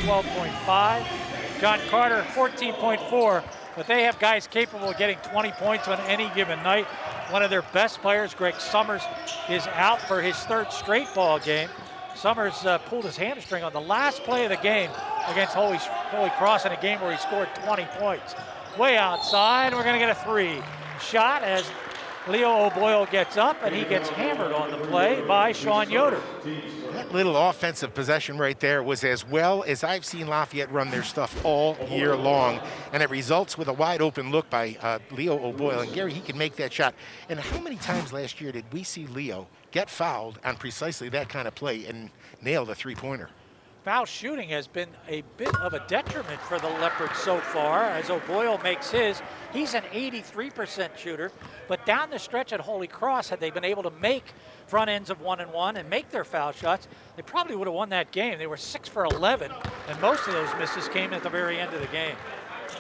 12.5. John Carter, 14.4. But they have guys capable of getting 20 points on any given night. One of their best players, Greg Summers, is out for his third straight ball game. Summers pulled his hamstring on the last play of the game against Holy Cross in a game where he scored 20 points. Way outside, we're going to get a three. Shot as Leo O'Boyle gets up, and he gets hammered on the play by Sean Yoder. That little offensive possession right there was as well as I've seen Lafayette run their stuff all year long, and it results with a wide open look by Leo O'Boyle. And Gary, he can make that shot. And how many times last year did we see Leo get fouled on precisely that kind of play and nail the three-pointer? Foul shooting has been a bit of a detriment for the Leopards so far as O'Boyle makes his. He's an 83% shooter, but down the stretch at Holy Cross, had they been able to make front ends of 1-and-1 and make their foul shots, they probably would have won that game. They were 6 for 11, and most of those misses came at the very end of the game.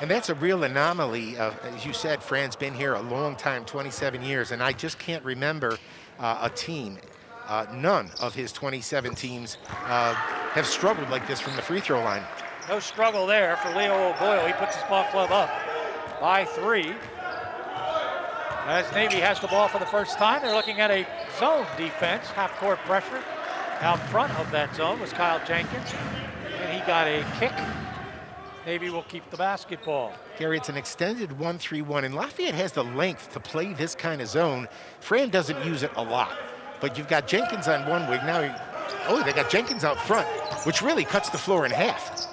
And that's a real anomaly. As you said, Fran's been here a long time, 27 years, and I just can't remember a team. None of his 27 teams have struggled like this from the free throw line. No struggle there for Leo O'Boyle. He puts his ball club up by 3. As Navy has the ball for the first time, they're looking at a zone defense, half-court pressure. Out front of that zone was Kyle Jenkins, and he got a kick. Navy will keep the basketball. Gary, it's an extended 1-3-1, and Lafayette has the length to play this kind of zone. Fran doesn't use it a lot. But you've got Jenkins on one wing. Now, they got Jenkins out front, which really cuts the floor in half.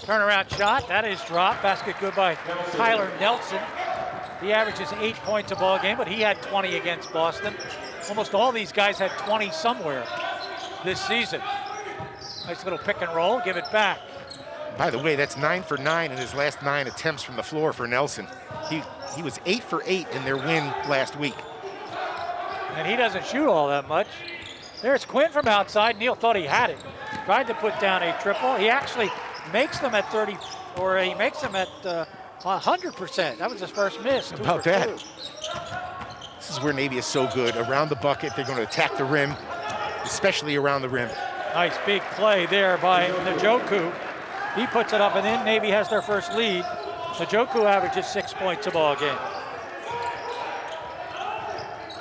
Turnaround shot, that is dropped. Basket good by Tyler Nelson. He averages 8 points a ball game, but he had 20 against Boston. Almost all these guys had 20 somewhere this season. Nice little pick and roll, give it back. By the way, that's 9 for 9 in his last 9 attempts from the floor for Nelson. He was 8 for 8 in their win last week. And he doesn't shoot all that much. There's Quinn from outside. Neal thought he had it. Tried to put down a triple. He actually makes them at 30, or he makes them at 100%. That was his first miss. How about that? This is where Navy is so good. Around the bucket, they're going to attack the rim, especially around the rim. Nice big play there by Njoku. He puts it up, and then Navy has their first lead. Njoku averages 6 points a ball game.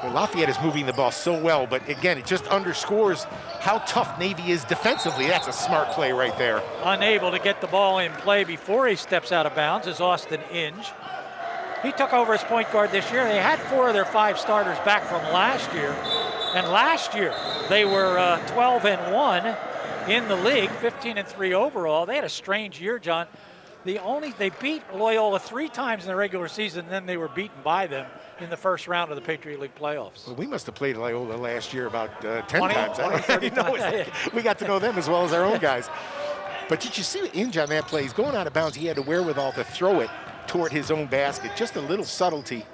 Well, Lafayette is moving the ball so well, but again, it just underscores how tough Navy is defensively. That's a smart play right there. Unable to get the ball in play before he steps out of bounds is Austin Inge. He took over as point guard this year. They had 4 of their 5 starters back from last year. And last year, they were 12-1 in the league, 15-3 overall. They had a strange year, John. They beat Loyola 3 times in the regular season, and then they were beaten by them in the first round of the Patriot League playoffs. Well, we must have played Loyola last year about 10 20, times. 20, 30 times. We got to know them as well as our own guys. But did you see Inge on that play? He's going out of bounds. He had the wherewithal to throw it toward his own basket. Just a little subtlety.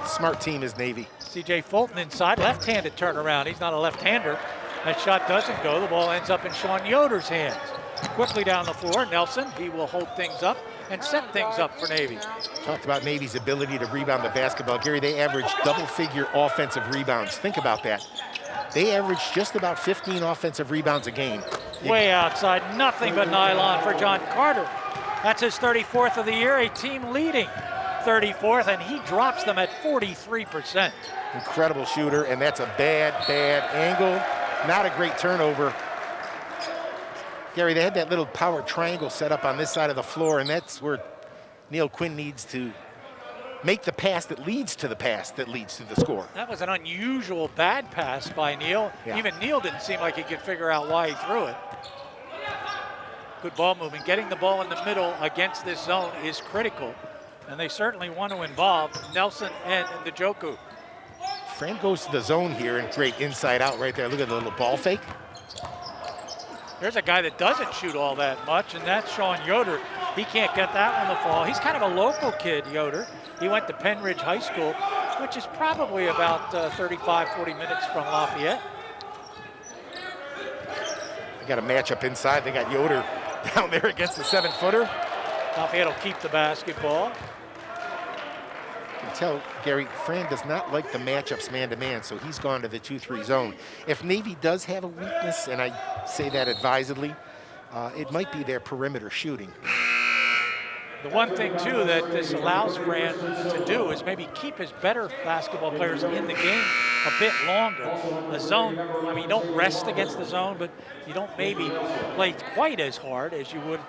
Smart team is Navy. C.J. Fulton inside, left-handed turnaround. He's not a left-hander. That shot doesn't go. The ball ends up in Sean Yoder's hands. Quickly down the floor, Nelson, he will hold things up and set things up for Navy. Talked about Navy's ability to rebound the basketball. Gary, they average double-figure offensive rebounds. Think about that. They average just about 15 offensive rebounds a game. Way outside, nothing but nylon for John Carter. That's his 34th of the year, a team leading 34th, and he drops them at 43%. Incredible shooter, and that's a bad angle. Not a great turnover. Gary, they had that little power triangle set up on this side of the floor, and that's where Neil Quinn needs to make the pass that leads to the pass that leads to the score. That was an unusual bad pass by Neal. Yeah. Even Neal didn't seem like he could figure out why he threw it. Good ball movement. Getting the ball in the middle against this zone is critical, and they certainly want to involve Nelson and Njoku. Fran goes to the zone here, and great inside out right there. Look at the little ball fake. There's a guy that doesn't shoot all that much, and that's Sean Yoder. He can't get that one to fall. He's kind of a local kid, Yoder. He went to Penn Ridge High School, which is probably about 35, 40 minutes from Lafayette. They got a matchup inside. They got Yoder down there against the 7-footer. Lafayette will keep the basketball. You can tell, Gary, Fran does not like the matchups man-to-man, so he's gone to the 2-3 zone. If Navy does have a weakness, and I say that advisedly, it might be their perimeter shooting. The one thing, too, that this allows Fran to do is maybe keep his better basketball players in the game a bit longer. A zone, I mean, you don't rest against the zone, but you don't maybe play quite as hard as you would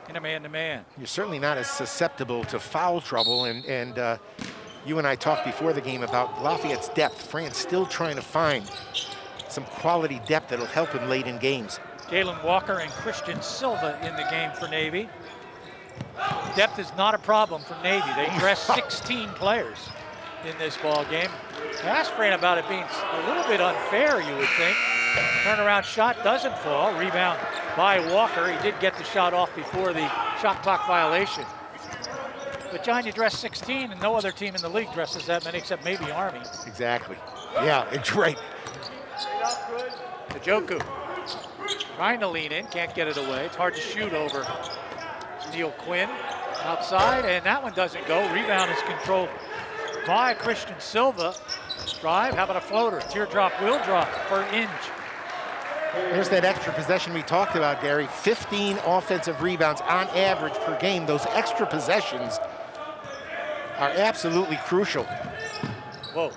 in a man-to-man. You're certainly not as susceptible to foul trouble, and you and I talked before the game about Lafayette's depth. Fran's still trying to find some quality depth that'll help him late in games. Galen Walker and Christian Silva in the game for Navy. Depth is not a problem for Navy. They dress 16 players in this ball game. I asked Fran about it being a little bit unfair, you would think. Turnaround shot doesn't fall. Rebound by Walker. He did get the shot off before the shot clock violation. But John, you dress 16 and no other team in the league dresses that many except maybe Army. Exactly. Yeah, it's right. Njoku trying to lean in, can't get it away. It's hard to shoot over Neil Quinn outside, and that one doesn't go. Rebound is controlled by Christian Silva. Drive, how about a floater? Teardrop will drop for Inge. There's that extra possession we talked about, Gary. 15 offensive rebounds on average per game. Those extra possessions are absolutely crucial. Whoa.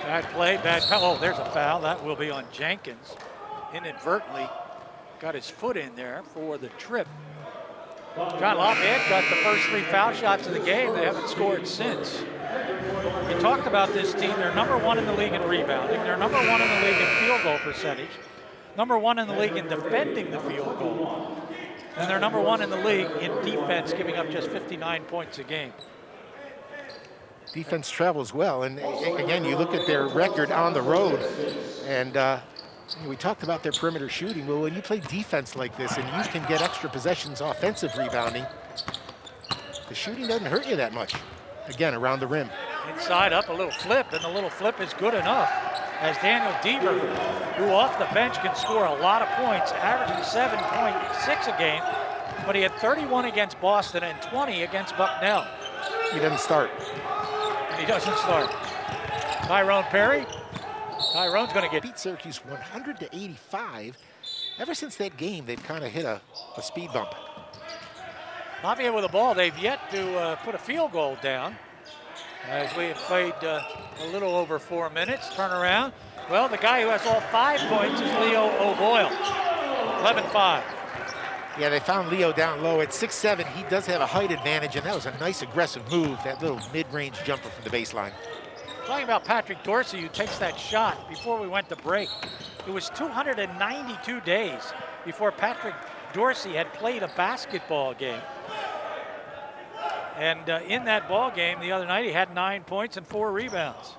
Bad play, bad foul. Oh, there's a foul. That will be on Jenkins. Inadvertently got his foot in there for the trip. John, Lafayette got the first 3 foul shots of the game. They haven't scored since. We talked about this team. They're #1 in the league in rebounding. They're #1 in the league in field goal percentage. #1 in the league in defending the field goal. And they're #1 in the league in defense, giving up just 59 points a game. Defense travels well, and again, you look at their record on the road, and we talked about their perimeter shooting. Well, when you play defense like this and you can get extra possessions offensive rebounding, the shooting doesn't hurt you that much. Again, around the rim. Inside up, a little flip, and the little flip is good enough as Daniel Deaver, who off the bench can score a lot of points, averaging 7.6 a game, but he had 31 against Boston and 20 against Bucknell. He doesn't start. He doesn't start. Tyrone Perry. Tyrone's going to get beat Syracuse 100-85. Ever since that game, they've kind of hit a speed bump. Lafayette with the ball. They've yet to put a field goal down as we have played a little over 4 minutes. Turn around. Well, the guy who has all 5 points is Leo O'Boyle. 11-5. Yeah, they found Leo down low at 6'7". He does have a height advantage, and that was a nice aggressive move, that little mid-range jumper from the baseline. Talking about Patrick Dorsey, who takes that shot before we went to break. It was 292 days before Patrick Dorsey had played a basketball game. And in that ball game the other night, he had 9 points and 4 rebounds.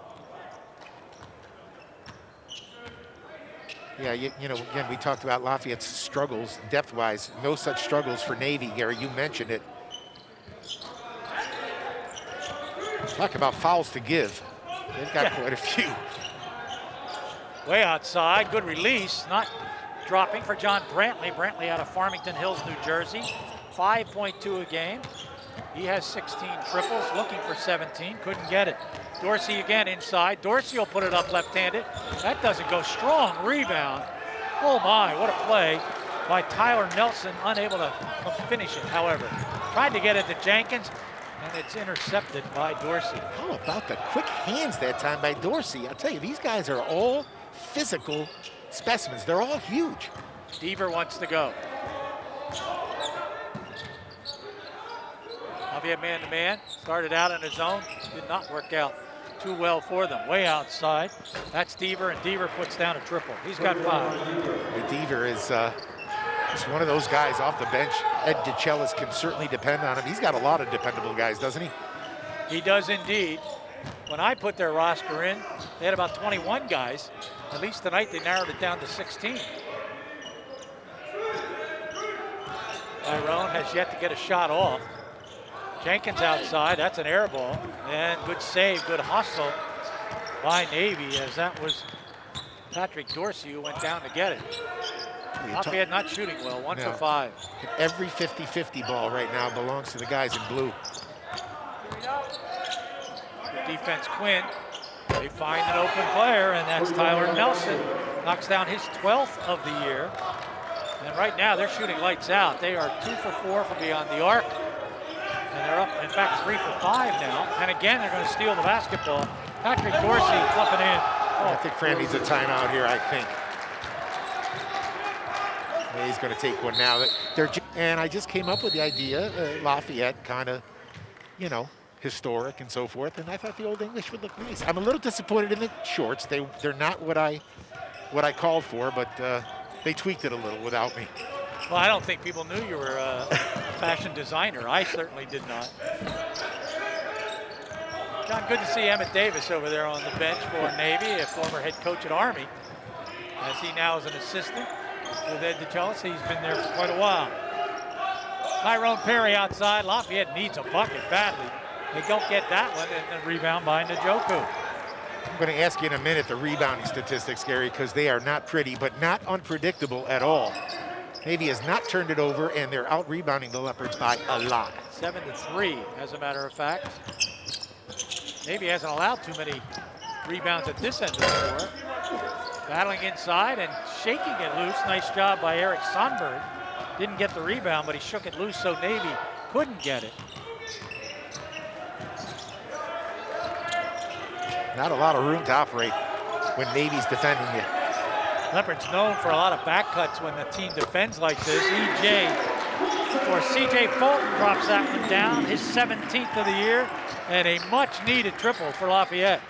Yeah, you know, again, we talked about Lafayette's struggles depth-wise. No such struggles for Navy, Gary. You mentioned it. Talk about fouls to give. They've got quite a few. Way outside, good release. Not dropping for John Brantley. Brantley out of Farmington Hills, New Jersey. 5.2 a game. He has 16 triples, looking for 17, couldn't get it. Dorsey again inside. Dorsey will put it up left-handed. That doesn't go. Strong rebound. Oh my, what a play by Tyler Nelson, unable to finish it, however. Tried to get it to Jenkins, and it's intercepted by Dorsey. How about the quick hands that time by Dorsey? I'll tell you, these guys are all physical specimens. They're all huge. Deaver wants to go. Lafayette man-to-man, started out in his zone, did not work out too well for them. Way outside, that's Deaver, and Deaver puts down a triple. He's got 5. Deaver is just one of those guys off the bench. Ed DeChellis can certainly depend on him. He's got a lot of dependable guys, doesn't he? He does indeed. When I put their roster in, they had about 21 guys. At least tonight they narrowed it down to 16. Tyrone has yet to get a shot off. Jenkins outside, that's an air ball. And good save, good hustle by Navy, as that was Patrick Dorsey who went down to get it. Lafayette not shooting well, 1 for 5. Every 50-50 ball right now belongs to the guys in blue. Good defense, Quinn. They find an open player, and that's Tyler Nelson. Knocks down his 12th of the year. And right now they're shooting lights out. They are 2 for 4 from beyond the arc. And they're up, in fact, 3 for 5 now. And again, they're going to steal the basketball. Patrick Dorsey flipping in. I think Fran needs a timeout here, I think. Yeah, he's going to take one now. And I just came up with the idea, Lafayette kind of, you know, historic and so forth, and I thought the Old English would look nice. I'm a little disappointed in the shorts. They're not what I called for, but they tweaked it a little without me. Well, I don't think people knew you were a fashion designer. I certainly did not. John, good to see Emmett Davis over there on the bench for Navy, a former head coach at Army, as he now is an assistant with Ed DeChellis. He's been there for quite a while. Tyrone Perry outside. Lafayette needs a bucket badly. They don't get that one, and the rebound by Njoku. I'm going to ask you in a minute the rebounding statistics, Gary, because they are not pretty, but not unpredictable at all. Navy has not turned it over, and they're out-rebounding the Leopards by a lot. 7-3, as a matter of fact. Navy hasn't allowed too many rebounds at this end of the floor. Battling inside and shaking it loose. Nice job by Eric Sonberg. Didn't get the rebound, but he shook it loose so Navy couldn't get it. Not a lot of room to operate when Navy's defending you. Leopards known for a lot of back cuts when the team defends like this. CJ Fulton drops that one down, his 17th of the year, and a much-needed triple for Lafayette.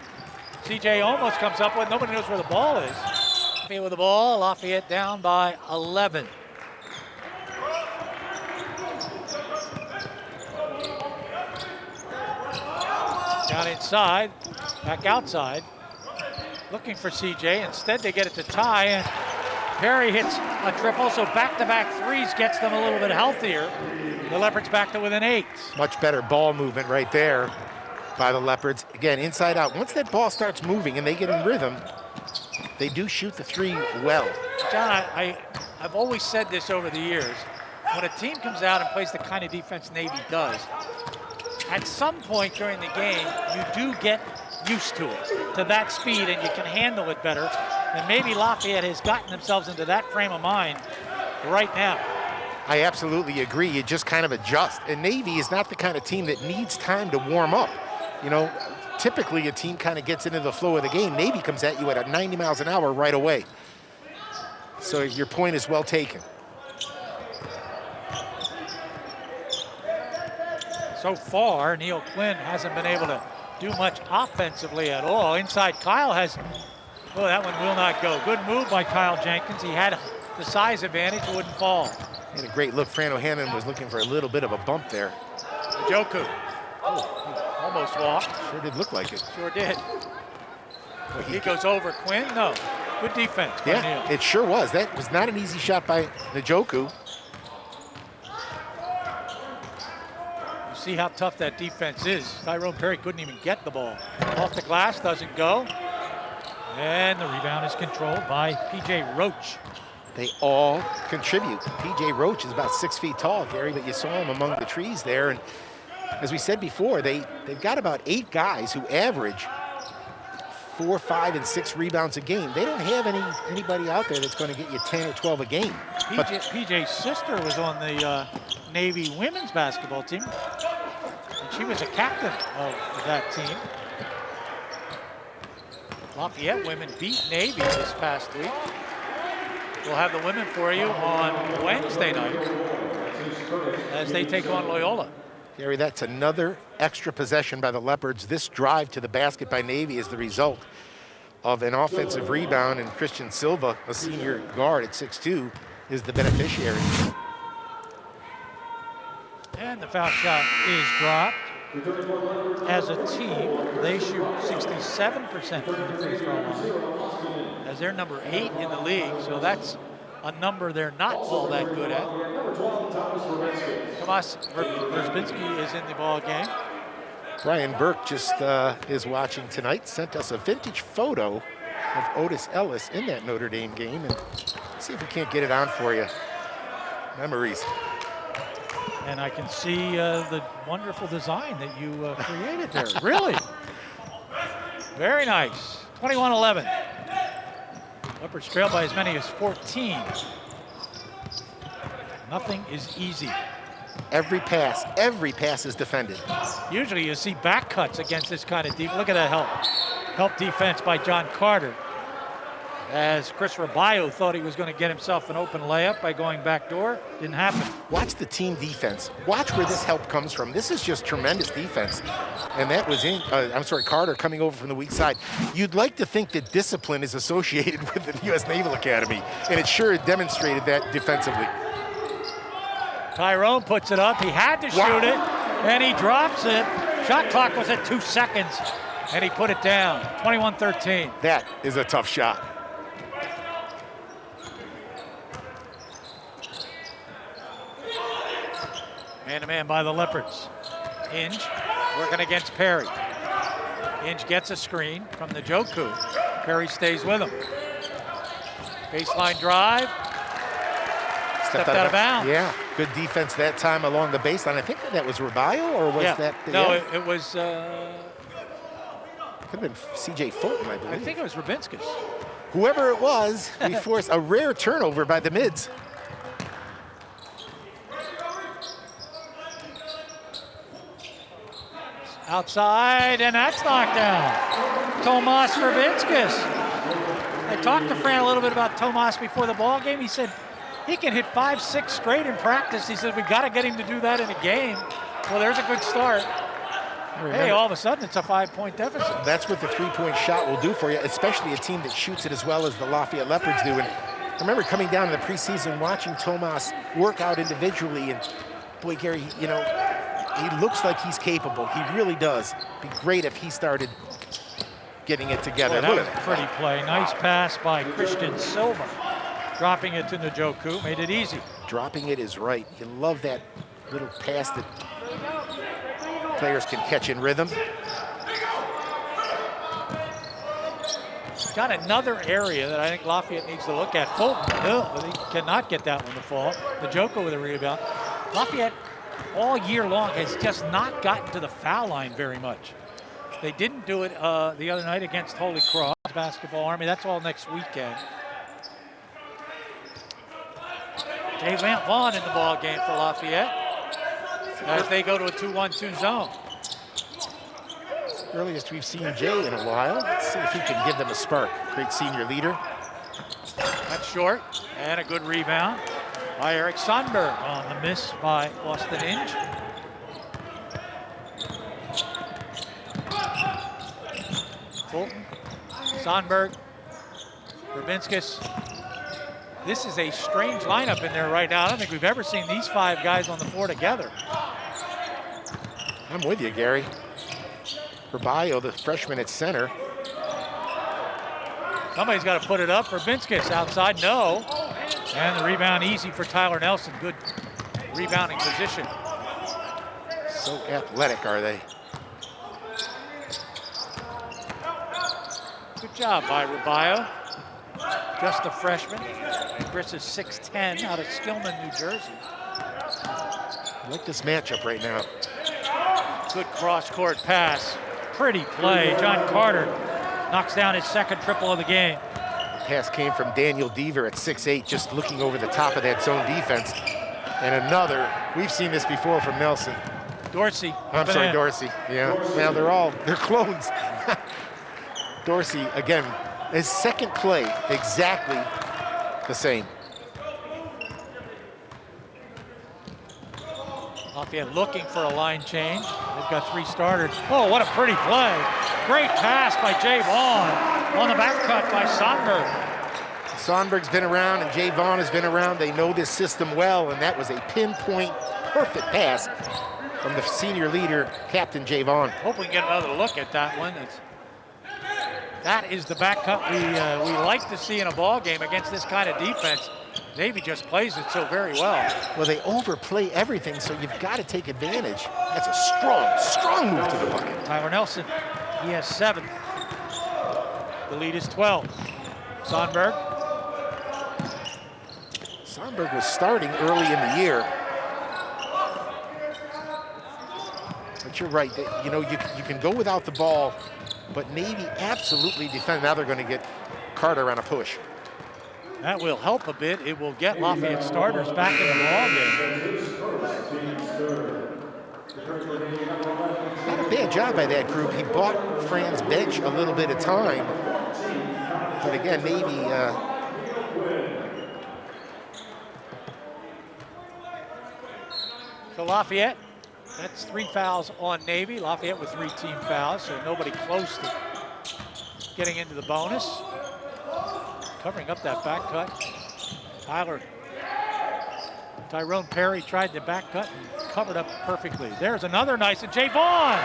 CJ almost comes up with, nobody knows where the ball is. Lafayette with the ball, Lafayette down by 11. Down inside, back outside, looking for CJ. Instead, they get it to Ty, and Perry hits a triple, so back-to-back threes gets them a little bit healthier. The Leopards back to within 8. Much better ball movement right there by the Leopards. Again, inside out. Once that ball starts moving and they get in rhythm, they do shoot the three well. John, I've always said this over the years. When a team comes out and plays the kind of defense Navy does, at some point during the game, you do get used to it, to that speed, and you can handle it better. And maybe Lafayette has gotten themselves into that frame of mind right now. I absolutely agree. You just kind of adjust. And Navy is not the kind of team that needs time to warm up. You know, typically a team kind of gets into the flow of the game. Navy comes at you at 90 miles an hour right away. So your point is well taken. So far, Neil Quinn hasn't been able to do much offensively at all. Inside, Kyle has, oh, that one will not go. Good move by Kyle Jenkins. He had the size advantage, it wouldn't fall. And a great look. Fran O'Hannon was looking for a little bit of a bump there. Njoku. Oh, he almost walked. Sure did look like it. Sure did. Well, he goes over Quinn. No. Good defense by Yeah, Neil. it sure was. That was not an easy shot by Njoku. You see how tough that defense is. Tyrone Perry couldn't even get the ball. Off the glass, doesn't go. And the rebound is controlled by P.J. Roach. They all contribute. P.J. Roach is about 6 feet tall, Gary, but you saw him among the trees there. And as we said before, they've got about 8 guys who average 4, 5, and 6 rebounds a game. They don't have anybody out there that's going to get you 10 or 12 a game. PJ's sister was on the Navy women's basketball team, and she was a captain of that team. Lafayette women beat Navy this past week. We'll have the women for you on Wednesday night as they take on Loyola. Gary, that's another extra possession by the Leopards. This drive to the basket by Navy is the result of an offensive rebound, and Christian Silva, a senior guard at 6'2", is the beneficiary. And the foul shot is dropped. As a team, they shoot 67% from the free throw line, as they're number 8 in the league, so that's a number they're not all that good at. Tomas Verzbinski is in the ball game. Brian Burke just is watching tonight, sent us a vintage photo of Otis Ellis in that Notre Dame game, and see if we can't get it on for you. Memories. And I can see the wonderful design that you created there. Really? Very nice. 21-11. Leopards trail by as many as 14. Nothing is easy. Every pass is defended. Usually you see back cuts against this kind of deep. Look at that help defense by John Carter. As Chris Rabayo thought he was going to get himself an open layup by going back door. Didn't happen. Watch the team defense. Watch where this help comes from. This is just tremendous defense. And that was Carter coming over from the weak side. You'd like to think that discipline is associated with the U.S. Naval Academy, and it sure demonstrated that defensively. Tyrone puts it up. He had to shoot it, and he drops it. Shot clock was at 2 seconds, and he put it down. 21-13. That is a tough shot. Man-to-man by the Leopards. Inge working against Perry. Inge gets a screen from the Joku. Perry stays with him. Baseline drive. Stepped out of bounds. Yeah, good defense that time along the baseline. I think that was Rabayo, or was that? No, yeah. it was. Could have been C.J. Fulton, I believe. I think it was Rubinskis. Whoever it was, we forced a rare turnover by the mids. Outside, and that's knocked down. Tomas Rubinskis. I talked to Fran a little bit about Tomas before the ball game. He said he can hit 5-6 straight in practice. He said we got to get him to do that in a game. Well, there's a good start. Hey, all of a sudden it's a 5-point deficit. That's what the three-point shot will do for you, especially a team that shoots it as well as the Lafayette Leopards do. And I remember coming down in the preseason watching Tomas work out individually, and boy, Gary, you know, he looks like he's capable. He really does. Be great if he started getting it together. Boy, that was a pretty play. Nice pass by Christian Silva. Dropping it to Njoku made it easy. Dropping it is right. You love that little pass that players can catch in rhythm. Got another area that I think Lafayette needs to look at. Fulton, he cannot get that one to fall. Njoku with a rebound. Lafayette all year long has just not gotten to the foul line very much. They didn't do it the other night against Holy Cross Basketball Army. That's all next weekend. Jay Van Vaughn in the ball game for Lafayette as they go to a 2-1-2 zone. Earliest we've seen Jay in a while. Let's see if he can give them a spark. Great senior leader. That's short, and a good rebound by Eric Sandberg on the miss by Austin Inge. Fulton, Sandberg, Rubinskis. This is a strange lineup in there right now. I don't think we've ever seen these 5 guys on the floor together. I'm with you, Gary. Rabayo, the freshman at center. Somebody's got to put it up. Rubinskis outside, no. And the rebound easy for Tyler Nelson. Good rebounding position. So athletic, are they? Good job by Rabayo. Just a freshman. Chris is 6'10", out of Stillman, New Jersey. I like this matchup right now. Good cross-court pass. Pretty play. John Carter knocks down his second triple of the game. The pass came from Daniel Deaver at 6'8", just looking over the top of that zone defense. And another, we've seen this before from Nelson. Dorsey. Dorsey. Yeah, now they're clones. Dorsey, again, his second play, exactly the same. Lafayette looking for a line change. They've got 3 starters. Oh, what a pretty play. Great pass by Jay Vaughn on the back cut by Sandberg. Sandberg's been around and Jay Vaughn has been around. They know this system well, and that was a pinpoint, perfect pass from the senior leader, Captain Jay Vaughn. Hope we can get another look at that one. That is the back cut we like to see in a ball game against this kind of defense. Navy just plays it so very well. Well, they overplay everything, so you've got to take advantage. That's a strong move to the bucket. Tyler Nelson, he has 7. The lead is 12. Sandberg. Sandberg was starting early in the year. But you're right, you know, you can go without the ball, but Navy absolutely defend. Now they're going to get Carter on a push. That will help a bit. It will get Lafayette starters back in the ballgame. Not a bad job by that group. He bought Fran's bench a little bit of time. But again, Navy... So Lafayette, that's 3 fouls on Navy. Lafayette with 3 team fouls, so nobody close to getting into the bonus. Covering up that back cut. Tyrone Perry tried the back cut and covered up perfectly. There's another nice, and Jay Vaughn.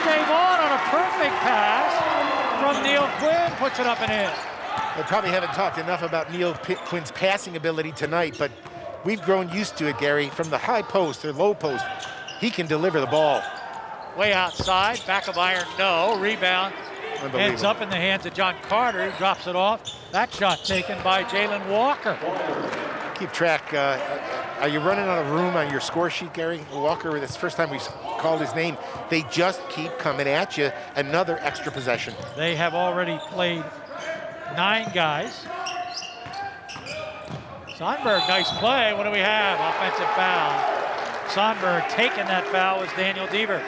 Jay Vaughn on a perfect pass from Neil Quinn, puts it up and in. We probably haven't talked enough about Neil Quinn's passing ability tonight, but we've grown used to it, Gary. From the high post or low post, he can deliver the ball. Way outside, back of iron, no. Rebound ends up in the hands of John Carter, who drops it off. That shot taken by Jalen Walker. Keep track. Are you running out of room on your score sheet, Gary? Walker, that's the first time we've called his name. They just keep coming at you. Another extra possession. They have already played 9 guys. Sonberg, nice play. What do we have? Offensive foul. Sonberg taking that foul was Daniel Deaver.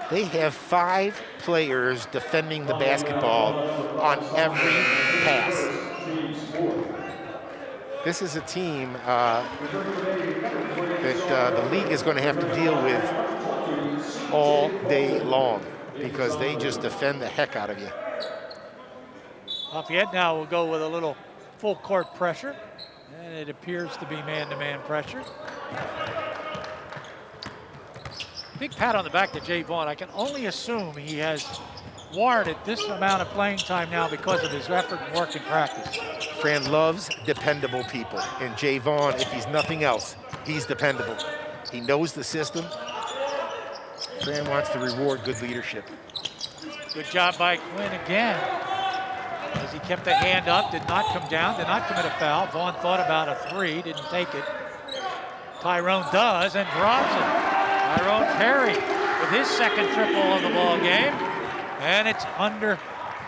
They have 5 players defending the basketball on every pass. This is a team that the league is going to have to deal with all day long because they just defend the heck out of you. Lafayette now will go with a little full court pressure, and it appears to be man-to-man pressure. Big pat on the back to Jay Vaughn. I can only assume he has warranted this amount of playing time now because of his effort and work in practice. Fran loves dependable people, and Jay Vaughn, if he's nothing else, he's dependable. He knows the system. Fran wants to reward good leadership. Good job by Quinn again, as he kept the hand up, did not come down, did not commit a foul. Vaughn thought about a 3, didn't take it. Tyrone does and drops it. Tyrone Perry with his second triple of the ball game, and it's under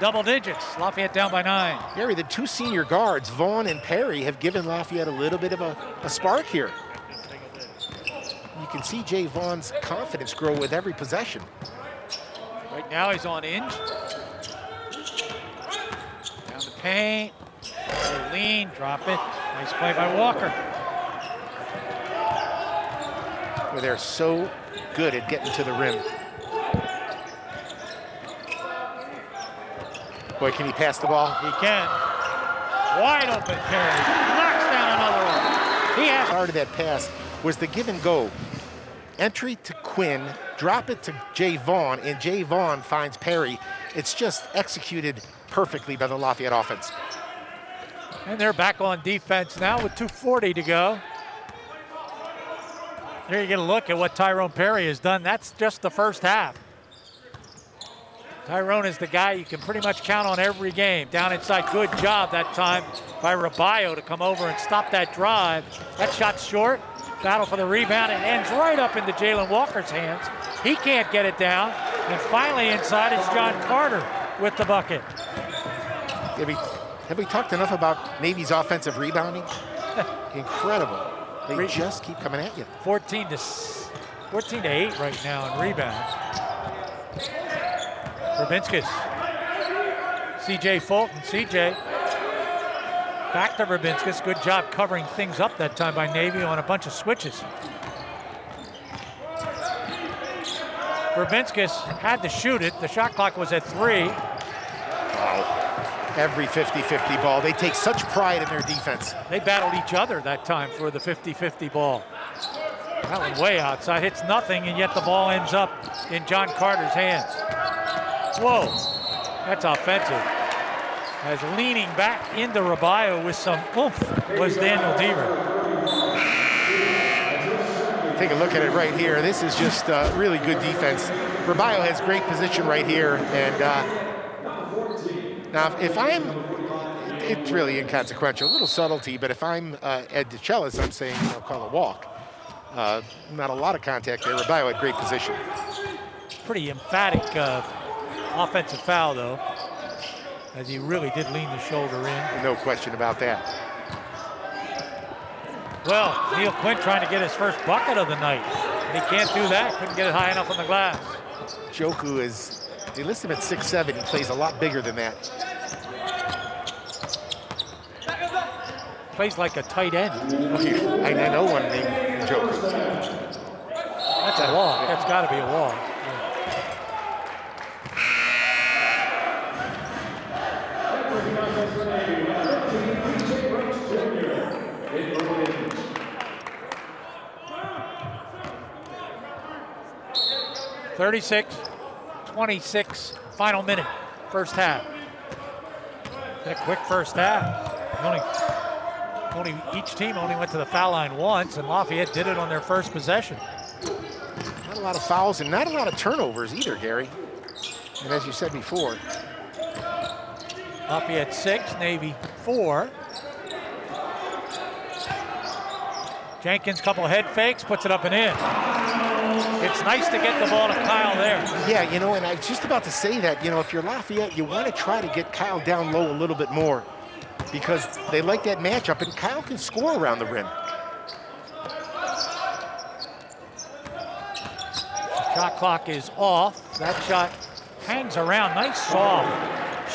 double digits. Lafayette down by 9. Gary, the 2 senior guards, Vaughn and Perry, have given Lafayette a little bit of a spark here. You can see Jay Vaughn's confidence grow with every possession. Right now he's on Inge. Down the paint, lean, drop it. Nice play by Walker. Where they're so good at getting to the rim. Boy, can he pass the ball? He can. Wide open carry. Knocks down another one. He has. Part of that pass was the give and go. Entry to Quinn, drop it to Jay Vaughn, and Jay Vaughn finds Perry. It's just executed perfectly by the Lafayette offense. And they're back on defense now with 2:40 to go. Here you get a look at what Tyrone Perry has done. That's just the first half. Tyrone is the guy you can pretty much count on every game. Down inside, good job that time by Rabayo to come over and stop that drive. That shot's short. Battle for the rebound. It ends right up into Jalen Walker's hands. He can't get it down. And finally inside is John Carter with the bucket. Have we talked enough about Navy's offensive rebounding? Incredible. They just keep coming at you. 14 to 8 right now in rebounds. Verbinskis. CJ Fulton. CJ back to Verbinskis. Good job covering things up that time by Navy on a bunch of switches. Verbinskis had to shoot it. The shot clock was at 3. Wow. Every 50-50 ball. They take such pride in their defense. They battled each other that time for the 50-50 ball. That one way outside, hits nothing, and yet the ball ends up in John Carter's hands. Whoa, that's offensive. As leaning back into Rabayo with some oomph was Daniel Deaver. Take a look at it right here. This is just really good defense. Rabayo has great position right here, and now, if I'm, it's really inconsequential, a little subtlety, but if I'm Ed DeChellis, I'm saying, I'll call a walk. Not a lot of contact there. Rabayo had great position. Pretty emphatic offensive foul, though. as he really did lean the shoulder in. No question about that. Well, Neil Quinn trying to get his first bucket of the night. And he can't do that. Couldn't get it high enough on the glass. Njoku is, they list him at 6'7". He plays a lot bigger than that. Plays like a tight end. I know one named Njoku. That's a walk. That's got to be a walk. Yeah. 36-26, final minute, first half. Been a quick first half. Each team only went to the foul line once, and Lafayette did it on their first possession. Not a lot of fouls and not a lot of turnovers either, Gary. And as you said before, Lafayette 6, Navy 4. Jenkins, couple head fakes, puts it up and in. It's nice to get the ball to Kyle there. Yeah, you know, and I was just about to say that, you know, if you're Lafayette, you want to try to get Kyle down low a little bit more because they like that matchup, and Kyle can score around the rim. Shot clock is off. That shot hangs around. Nice soft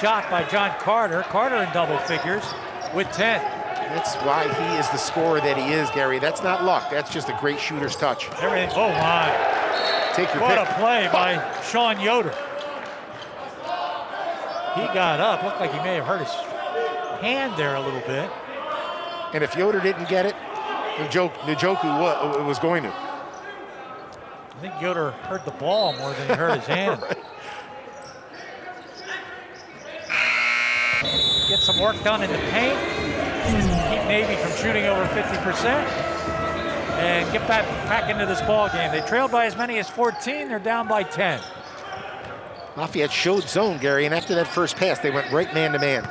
shot by John Carter. Carter in double figures with 10. That's why he is the scorer that he is, Gary. That's not luck. That's just a great shooter's touch. Everything. Oh, my. Take your What pick. a play by Sean Yoder. He got up. Looked like he may have hurt his hand there a little bit. And if Yoder didn't get it, Njoku was going to. I think Yoder hurt the ball more than he hurt his hand. Right. Get some work done in the paint. Keep Navy from shooting over 50%. And get back into this ball game. They trailed by as many as 14. They're down by 10. Lafayette showed zone, Gary, and after that first pass, they went right man-to-man.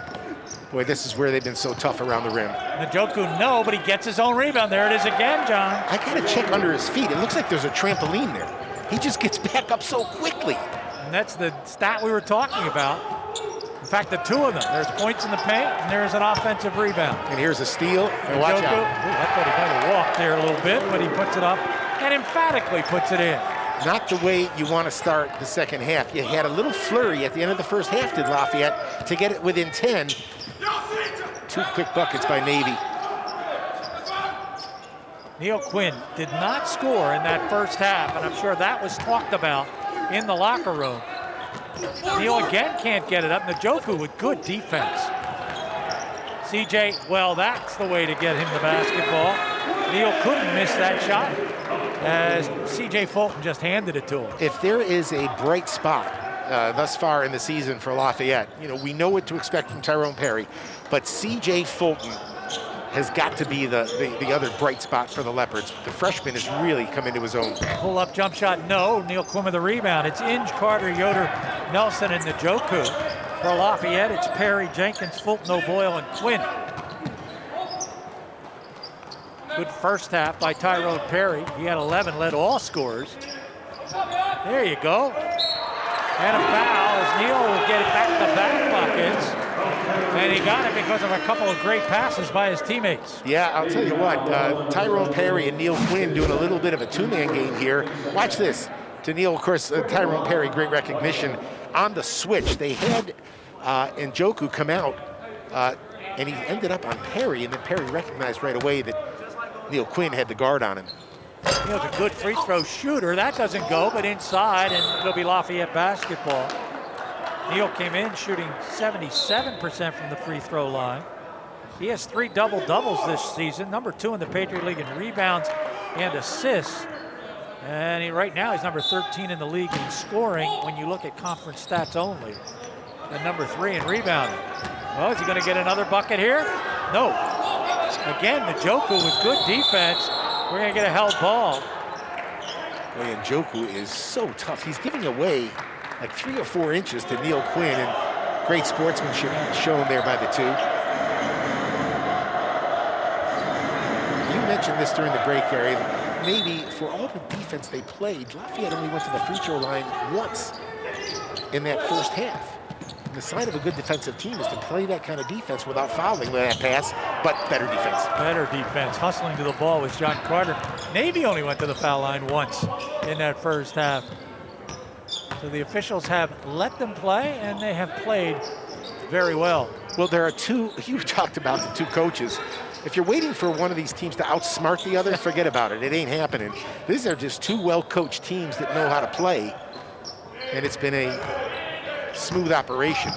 Boy, this is where they've been so tough around the rim. Njoku, no, but he gets his own rebound. There it is again, John. I got to check under his feet. It looks like there's a trampoline there. He just gets back up so quickly. And that's the stat we were talking about. In fact, the two of them. There's points in the paint, and there's an offensive rebound. And here's a steal, and watch Njoku, out. I thought he might have walked there a little bit, but he puts it up and emphatically puts it in. Not the way you want to start the second half. You had a little flurry at the end of the first half, did Lafayette, to get it within 10. 2 quick buckets by Navy. Neil Quinn did not score in that first half, and I'm sure that was talked about in the locker room. Neil again can't get it up. Njoku with good defense. CJ, well, that's the way to get him the basketball. Neil couldn't miss that shot as CJ Fulton just handed it to him. If there is a bright spot thus far in the season for Lafayette, you know, we know what to expect from Tyrone Perry, but CJ Fulton has got to be the other bright spot for the Leopards. The freshman has really come into his own. Pull-up jump shot, no. Neil Quinn with the rebound. It's Inge, Carter, Yoder, Nelson, and Njoku. For Lafayette, it's Perry, Jenkins, Fulton, O'Boyle, and Quinn. Good first half by Tyrone Perry. He had 11, led all scorers. There you go. And a foul as Neil will get it back-to-back buckets. And he got it because of a couple of great passes by his teammates. Yeah, I'll tell you what, Tyrone Perry and Neil Quinn doing a little bit of a two-man game here. Watch this. To Neil, of course, Tyrone Perry, great recognition. On the switch, they had Njoku come out, and he ended up on Perry, and then Perry recognized right away that Neil Quinn had the guard on him. Neil's a good free throw shooter. That doesn't go, but inside, and it'll be Lafayette basketball. Neil came in shooting 77% from the free throw line. He has 3 double-doubles this season, number 2 in the Patriot League in rebounds and assists. And right now he's number 13 in the league in scoring when you look at conference stats only. And number 3 in rebounding. Well, is he going to get another bucket here? No. Again, Njoku with good defense. We're going to get a held ball. Boy, Njoku is so tough. He's giving away like 3 or 4 inches to Neil Quinn, and great sportsmanship shown there by the two. You mentioned this during the break, Gary. Maybe for all the defense they played, Lafayette only went to the free throw line once in that first half. the sign of a good defensive team is to play that kind of defense without fouling with that pass, but better defense. Better defense. Hustling to the ball was John Carter. Navy only went to the foul line once in that first half. So the officials have let them play, and they have played very well. Well, there are two, you talked about the two coaches. If you're waiting for one of these teams to outsmart the other, forget about it. It ain't happening. These are just two well-coached teams that know how to play, and it's been a smooth operation.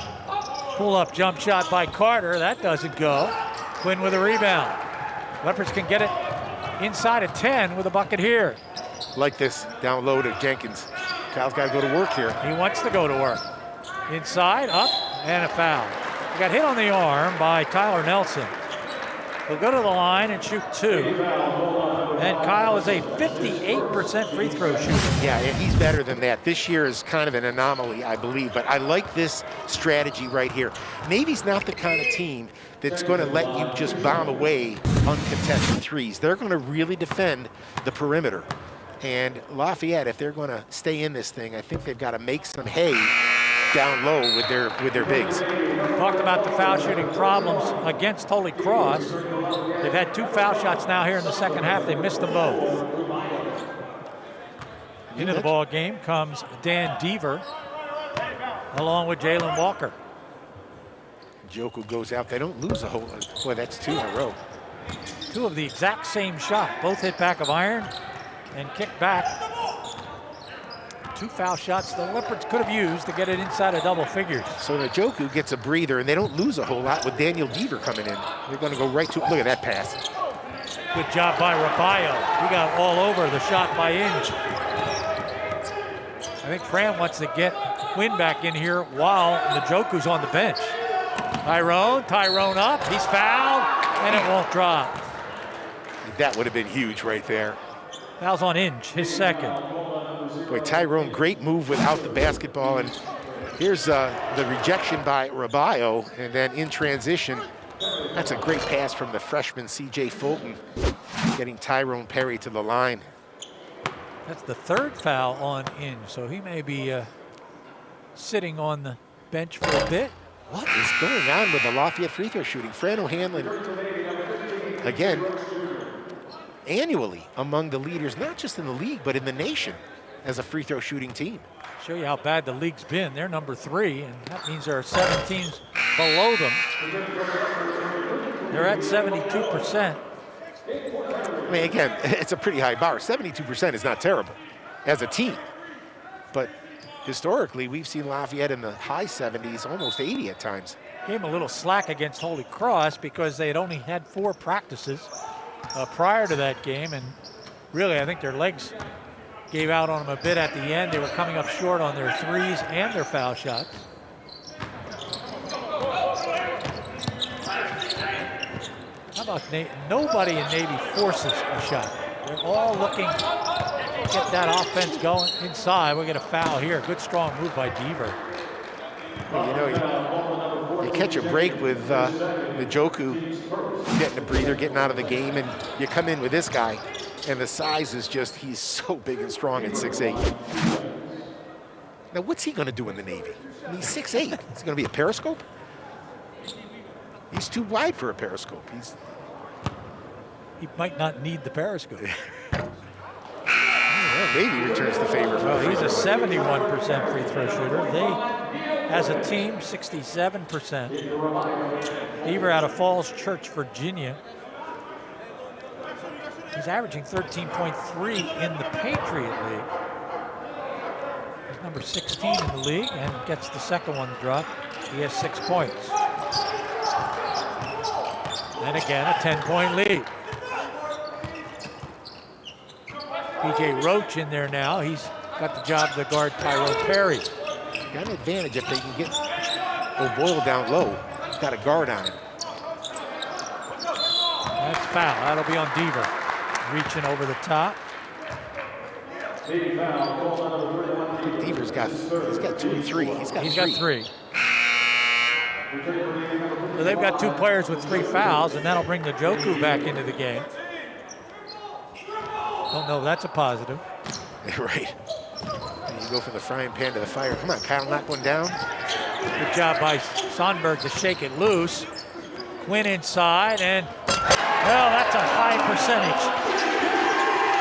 Pull-up jump shot by Carter. That doesn't go. Flynn with a rebound. Leopards can get it inside of 10 with a bucket here. Like this, down low to Jenkins. Kyle's got to go to work here. He wants to go to work. Inside, up, and a foul. He got hit on the arm by Tyler Nelson. He'll go to the line and shoot 2. And Kyle is a 58% free throw shooter. Yeah, and he's better than that. This year is kind of an anomaly, I believe, but I like this strategy right here. Navy's not the kind of team that's going to let you just bomb away uncontested threes. They're going to really defend the perimeter. And Lafayette, if they're going to stay in this thing, I think they've got to make some hay down low with their bigs. Talked about the foul shooting problems against Holy Cross. They've had 2 foul shots now here in the second half. They missed them both. Into the ball game comes Dan Deaver along with Jalen Walker. Joku goes out. They don't lose a whole. Boy, that's 2 in a row. 2 of the exact same shot. Both hit back of iron and kick back. 2 foul shots the Leopards could have used to get it inside of double figures. So Joku gets a breather, and they don't lose a whole lot with Daniel Deaver coming in. They're going to go right to it. Look at that pass. Good job by Rabayo. He got all over the shot by Inge. I think Fran wants to get Flynn back in here while Njoku's on the bench. Tyrone up. He's fouled, and it won't drop. That would have been huge right there. Foul's on Inge, his second. Boy, Tyrone, great move without the basketball. And here's the rejection by Rabayo. And then in transition, that's a great pass from the freshman C.J. Fulton, getting Tyrone Perry to the line. That's the 3rd foul on Inge, so he may be sitting on the bench for a bit. What is going on with the Lafayette free throw shooting? Fran O'Hanlon, again, annually among the leaders, not just in the league, but in the nation as a free throw shooting team. Show you how bad the league's been. They're number 3, and that means there are 7 teams below them. They're at 72%. I mean, again, it's a pretty high bar. 72% is not terrible as a team. But historically, we've seen Lafayette in the high 70s, almost 80 at times. Gave them a little slack against Holy Cross because they had only had 4 practices prior to that game, and really I think their legs gave out on them a bit at the end. They were coming up short on their threes and their foul shots. How about nobody in Navy forces a shot. They're all looking to get that offense going inside. We'll get a foul here. Good strong move by Deaver. Well, you know, you catch a break with Njoku getting a breather, getting out of the game, and you come in with this guy, and the size is just, he's so big and strong at 6'8". Now, what's he going to do in the Navy? I mean, he's 6'8". Is he going to be a periscope? He's too wide for a periscope. He might not need the periscope. Well, Navy returns the favor. Well, he's a 71% free throw shooter. They, as a team, 67%. Deaver out of Falls Church, Virginia. He's averaging 13.3 in the Patriot League. He's number 16 in the league and gets the second one to drop. He has 6 points. And again, a 10-point lead. P.J. Roach in there now. He's got the job to guard Tyrone Perry. Got an advantage if they can get O'Boyle down low. He's got a guard on him. That's foul. That'll be on Deaver. Reaching over the top. Deaver's got 2 and 3. He's got three. So they've got 2 players with 3 fouls, and that'll bring Njoku back into the game. Don't know if that's a positive. Right. And you go from the frying pan to the fire. Come on, Kyle, knock one down. Good job by Sandberg to shake it loose. Quinn inside, and well, that's a high percentage.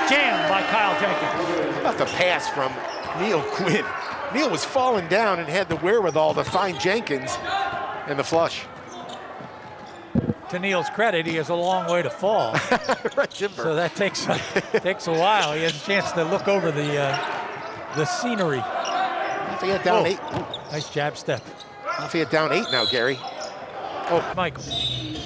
Jammed by Kyle Jenkins. How about the pass from Neil Quinn? Neil was falling down and had the wherewithal to find Jenkins and the flush. To Neil's credit, he has a long way to fall. Right, Timber. So that takes a while. He has a chance to look over the scenery. Lafayette down 8. Nice jab step. Lafayette down 8 now, Gary. Oh, Michael.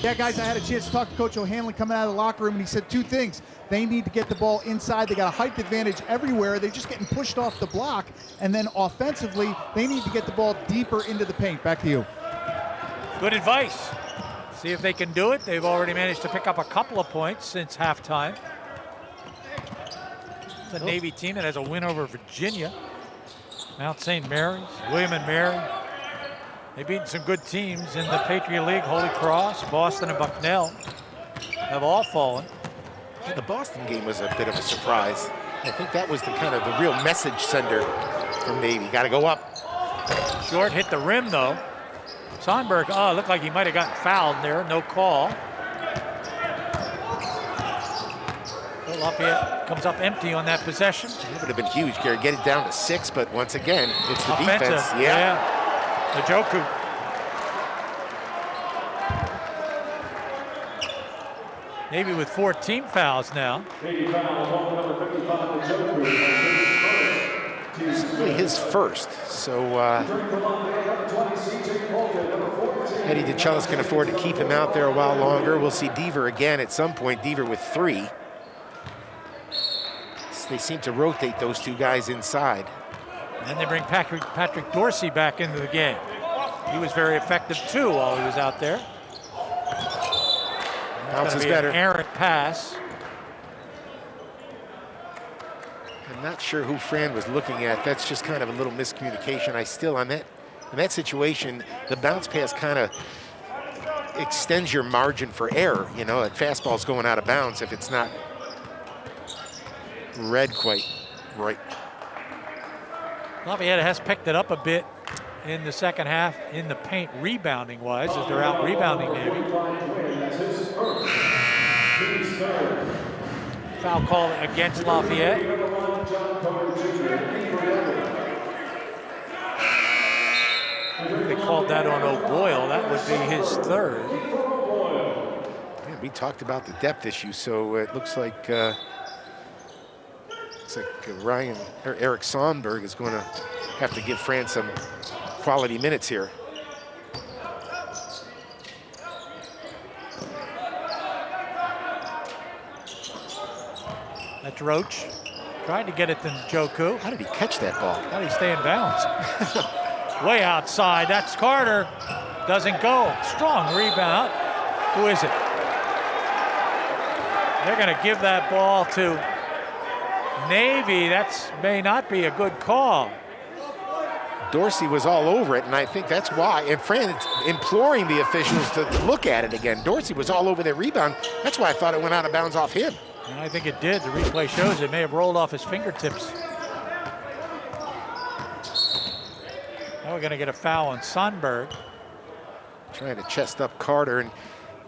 Yeah, guys, I had a chance to talk to Coach O'Hanlon coming out of the locker room, and he said 2 things. They need to get the ball inside. They got a height advantage everywhere. They're just getting pushed off the block. And then offensively, they need to get the ball deeper into the paint. Back to you. Good advice. See if they can do it. They've already managed to pick up a couple of points since halftime. It's a Navy team that has a win over Virginia. Mount St. Mary's, William and Mary. They've beaten some good teams in the Patriot League. Holy Cross, Boston, and Bucknell have all fallen. Yeah, the Boston game was a bit of a surprise. I think that was the real message sender from Navy. Got to go up. Short hit the rim though. Sandberg, looked like he might have gotten fouled there. No call. So Lafayette comes up empty on that possession. That would have been huge, Gary. Get it down to 6, but once again, it's the offensive defense. Yeah. Njoku. Navy with 4 team fouls now. It's really his first, so Eddie DeCellis can afford to keep him out there a while longer. We'll see Deaver again at some point. Deaver with 3. They seem to rotate those 2 guys inside. And they bring Patrick Dorsey back into the game. He was very effective too while he was out there. Bounce is better. An errant pass. I'm not sure who Fran was looking at. That's just kind of a little miscommunication. In that situation, the bounce pass kind of extends your margin for error. You know, a fastball's going out of bounds if it's not read quite right. Lafayette has picked it up a bit in the second half in the paint rebounding wise as they're out rebounding Navy. Foul call against Lafayette. They called that on O'Boyle. That would be his 3rd. Man, we talked about the depth issue, so it looks like Eric Sandberg is going to have to give Fran some quality minutes here. That's Roach. Tried to get it to Njoku. How did he catch that ball? How did he stay in bounds? Way outside. That's Carter. Doesn't go. Strong rebound. Who is it? They're going to give that ball to Navy. That may not be a good call. Dorsey was all over it, and I think that's why. And Fran's imploring the officials to look at it again. Dorsey was all over that rebound. That's why I thought it went out of bounds off him. And I think it did. The replay shows it may have rolled off his fingertips. Now we're going to get a foul on Sandberg. Trying to chest up Carter. And,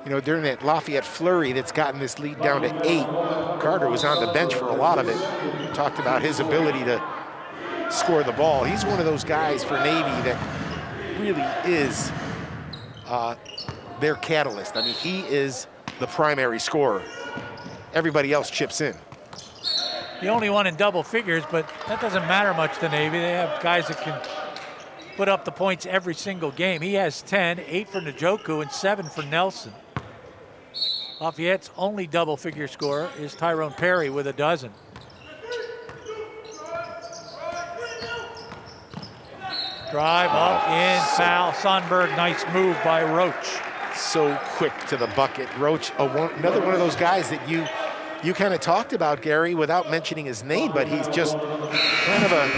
you know, during that Lafayette flurry that's gotten this lead down to 8, Carter was on the bench for a lot of it. We talked about his ability to score the ball. He's one of those guys for Navy that really is their catalyst. I mean, he is the primary scorer. Everybody else chips in. The only one in double figures, but that doesn't matter much to Navy. They have guys that can put up the points every single game. He has 10, 8 for Njoku, and 7 for Nelson. Lafayette's only double figure scorer is Tyrone Perry with a dozen. Drive up in, foul. Sandberg, nice move by Roach. So quick to the bucket. Roach, another one of those guys that you kind of talked about, Gary, without mentioning his name, but he's just kind of a,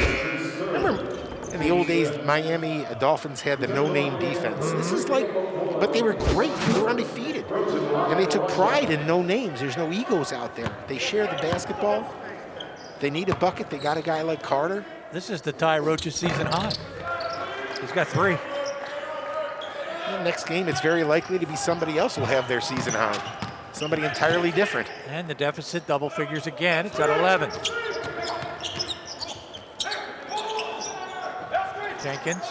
remember in the old days, Miami Dolphins had the no-name defense. This is like, but they were great. They were undefeated. And they took pride in no names. There's no egos out there. They share the basketball. They need a bucket. They got a guy like Carter. This is the Ty Roach's season high. He's got 3. The next game, it's very likely to be somebody else will have their season high. Somebody entirely different. And the deficit double figures again. It's at 11. Jenkins.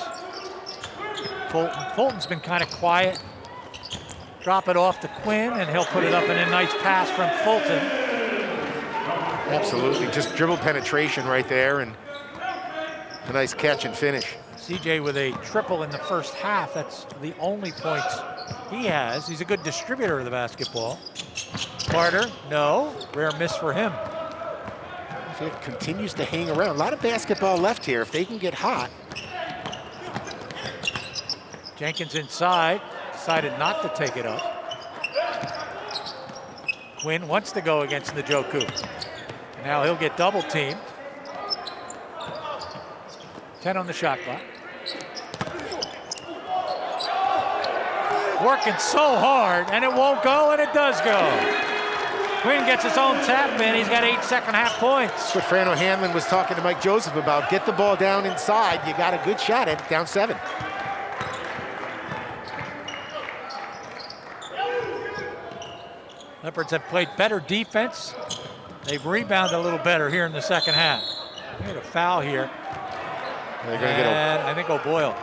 Fulton's been kind of quiet. Drop it off to Quinn, and he'll put it up in a nice pass from Fulton. Absolutely, just dribble penetration right there, and a nice catch and finish. CJ with a triple in the first half. That's the only points he has. He's a good distributor of the basketball. Carter, no. Rare miss for him. It continues to hang around. A lot of basketball left here if they can get hot. Jenkins inside, decided not to take it up. Quinn wants to go against Njoku. Now he'll get double teamed. 10 on the shot clock. Working so hard, and it won't go, and it does go. Quinn gets his own tap in. He's got 8 second-half points. That's what Fran O'Hanlon was talking to Mike Joseph about. Get the ball down inside. You got a good shot at it, down 7. Leopards have played better defense. They've rebounded a little better here in the second half. We had a foul here. They're going to get I think O'Boyle.